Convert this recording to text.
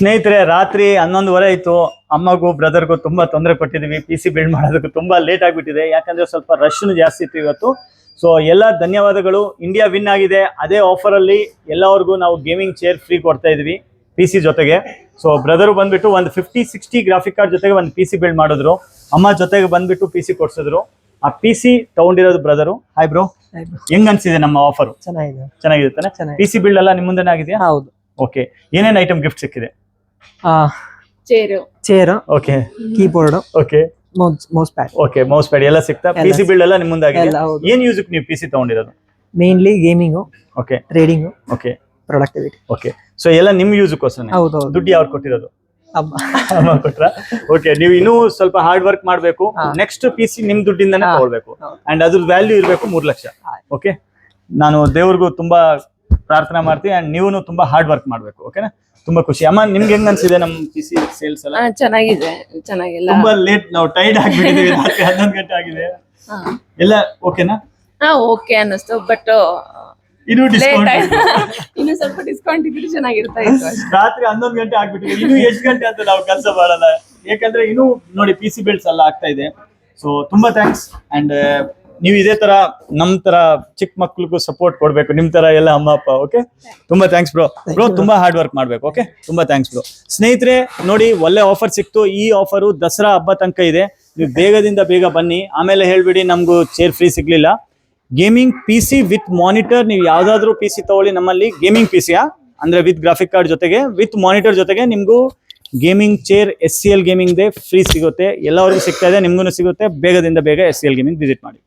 ಸ್ನೇಹಿತರೆ, ರಾತ್ರಿ 11:30 ಆಯ್ತು. ಅಮ್ಮಗೂ ಬ್ರದರ್ಗೂ ತುಂಬಾ ತೊಂದರೆ ಕೊಟ್ಟಿದೀವಿ. PC ಬಿಲ್ಡ್ ಮಾಡೋದಕ್ಕೂ ತುಂಬಾ ಲೇಟ್ ಆಗ್ಬಿಟ್ಟಿದೆ, ಯಾಕಂದ್ರೆ ಸ್ವಲ್ಪ ರಶ್ ಜಾಸ್ತಿ ಇತ್ತು ಇವತ್ತು. ಸೊ ಎಲ್ಲ ಧನ್ಯವಾದಗಳು. ಇಂಡಿಯಾ ವಿನ್ ಆಗಿದೆ. ಅದೇ ಆಫರ್ ಅಲ್ಲಿ ಎಲ್ಲರಿಗೂ ನಾವು ಗೇಮಿಂಗ್ ಚೇರ್ ಫ್ರೀ ಕೊಡ್ತಾ ಇದೀವಿ PC ಜೊತೆಗೆ. ಸೊ ಬ್ರದರ್ ಬಂದ್ಬಿಟ್ಟು ಒಂದು 50-60 ಗ್ರಾಫಿಕ್ ಕಾರ್ಡ್ ಜೊತೆಗೆ ಒಂದು PC ಬಿಲ್ಡ್ ಮಾಡಿದ್ರು. ಅಮ್ಮ ಜೊತೆಗೆ ಬಂದ್ಬಿಟ್ಟು PC ಕೊಡ್ಸಿದ್ರು. ಆ PC ತಗೊಂಡಿರೋದು ಬ್ರದರು. ಹಾಯ್ ಬ್ರೋ, ಹೆಂಗ್ ಅನ್ಸಿದೆ ನಮ್ಮ ಆಫರ್? ಚೆನ್ನಾಗಿದೆ ತಾನೆ? PC ಬಿಲ್ಡ್ ಎಲ್ಲ ನಿಮ್ಮ ಮುಂದೆನೇ ಆಗಿದೆಯಾ? ಹೌದು. ಓಕೆ, ಏನೇನ್ ಐಟಮ್ ಗಿಫ್ಟ್ ಸಿಕ್ಕಿದೆ? Chair, okay, keyboard, okay, mouse pad. Okay, mouse pad ಎಲ್ಲ ಸಿಕ್ತಾ? PC ಬಿಲ್ಡ್ ಎಲ್ಲ ನಿಮ್ಮ ಮುಂದೆ ಆಗಿದೆ. ಏನ್ ಯೂಸ್ ನೀವು PC ತಗೊಂಡಿರೋದು? Mainly gaming, okay, trading, okay, productivity. Okay, so ಎಲ್ಲ ನಿಮ್ ಯೂಸ್ಗೋಸ್ಕರ. ಹೌದು. ದುಡ್ಡು ಯಾರು ಕೊಟ್ಟಿರೋದು? ಅಮ್ಮ. ಅಮ್ಮ ಕೊಟ್ರ? ಓಕೆ, ನೀವು ಇನ್ನೂ ಸ್ವಲ್ಪ ಹಾರ್ಡ್ ವರ್ಕ್ ಮಾಡ್ಬೇಕು. ನೆಕ್ಸ್ಟ್ PC ನಿಮ್ ದುಡ್ಡಿಂದಾನೇ ತಗೊಳ್ಬೇಕು. ಅಂಡ್ ಅದ್ರ ವ್ಯಾಲ್ಯೂ ಇರಬೇಕು 3 ಲಕ್ಷ. ಓಕೆ, ನಾನು ದೇವ್ರಿಗೂ ತುಂಬಾ ಪ್ರಾರ್ಥನೆ ಮಾಡ್ತೀನಿ. ಅಂಡ್ ನೀವು ತುಂಬಾ ಹಾರ್ಡ್ ವರ್ಕ್ ಮಾಡ್ಬೇಕು. ಓಕೆನಾ? ತುಂಬಾ ಖುಷಿ. ಅಮ್ಮ, ನಿಮ್ಗೆ ಹೆಂಗ್ ಅನ್ಸಿದೆ ನಮ್ಮ PC ಸೇಲ್ಸ್ ಎಲ್ಲ? ಚೆನ್ನಾಗಿದೆ, ಚೆನ್ನಾಗಿಲ್ಲ. ತುಂಬಾ ಲೇಟ್, ನಾವು ಟೈರ್ಡ್ ಆಗ್ಬಿಟ್ಟಿದೀವಿ. ರಾತ್ರಿ 11 ಗಂಟೆ ಆಗಿದೆ. ಎಲ್ಲ ಓಕೆನಾ? ಓಕೆ ಅನ್ನಿಸ್ತು, ಬಟ್ ಇನ್ನೂ ಡಿಸ್ಕೌಂಟ್, ಇನ್ನು ಸ್ವಲ್ಪ ಡಿಸ್ಕೌಂಟ್ ಇದ್ರೆ ಚೆನ್ನಾಗಿರ್ತಾ ಇತ್ತು ಅಷ್ಟೇ. ರಾತ್ರಿ 11 ಗಂಟೆ ಆಗ್ಬಿಟ್ಟಿದೆ. ಇನ್ನು ಎಷ್ಟು ಗಂಟೆ ಅಂತ ನಾವು ಕೆಲಸ ಮಾಡಲ್ಲ, ಯಾಕಂದ್ರೆ ಇನ್ನೂ ನೋಡಿ PC ಬಿಲ್ಡ್ಸ್ ಎಲ್ಲ ಆಗ್ತಾ ಇದೆ. ಸೊ ತುಂಬಾ ಥ್ಯಾಂಕ್ಸ್. ಅಂಡ್ ನೀವು ಇದೇ ತರ ನಮ್ ತರ ಚಿಕ್ಕ ಮಕ್ಳಿಗೂ ಸಪೋರ್ಟ್ ಕೊಡ್ಬೇಕು, ನಿಮ್ ತರ ಎಲ್ಲ ಅಮ್ಮ ಅಪ್ಪ. ಓಕೆ, ತುಂಬಾ ಥ್ಯಾಂಕ್ಸ್ ಬ್ರೋ. ತುಂಬಾ ಹಾರ್ಡ್ ವರ್ಕ್ ಮಾಡ್ಬೇಕು. ಓಕೆ, ತುಂಬಾ ಥ್ಯಾಂಕ್ಸ್ ಬ್ರೋ. ಸ್ನೇಹಿತರೆ ನೋಡಿ, ಒಳ್ಳೆ ಆಫರ್ ಸಿಕ್ತು. ಈ ಆಫರು ದಸರಾ ಹಬ್ಬ ತನಕ ಇದೆ. ನೀವು ಬೇಗದಿಂದ ಬೇಗ ಬನ್ನಿ. ಆಮೇಲೆ ಹೇಳ್ಬಿಡಿ ನಮ್ಗೂ ಚೇರ್ ಫ್ರೀ ಸಿಗ್ಲಿಲ್ಲ. ಗೇಮಿಂಗ್ PC ವಿತ್ ಮಾನಿಟರ್, ನೀವು ಯಾವ್ದಾದ್ರು PC ತಗೊಳ್ಳಿ ನಮ್ಮಲ್ಲಿ. ಗೇಮಿಂಗ್ PC ಅಂದ್ರೆ ವಿತ್ ಗ್ರಾಫಿಕ್ ಕಾರ್ಡ್ ಜೊತೆಗೆ, ವಿತ್ ಮಾನಿಟರ್ ಜೊತೆಗೆ ನಿಮ್ಗೂ gaming chair SCL gaming they free ಸಿಗುತ್ತೆ. ಎಲ್ಲರಿಗೂ ಸಿಗ್ತಾ ಇದೆ, ನಿಮ್ಗೂ ಸಿಗುತ್ತೆ. ಬೇಗದಿಂದ ಬೇಗ SCL ಗೇಮಿಂಗ್ ವಿಸಿಟ್ ಮಾಡಿ.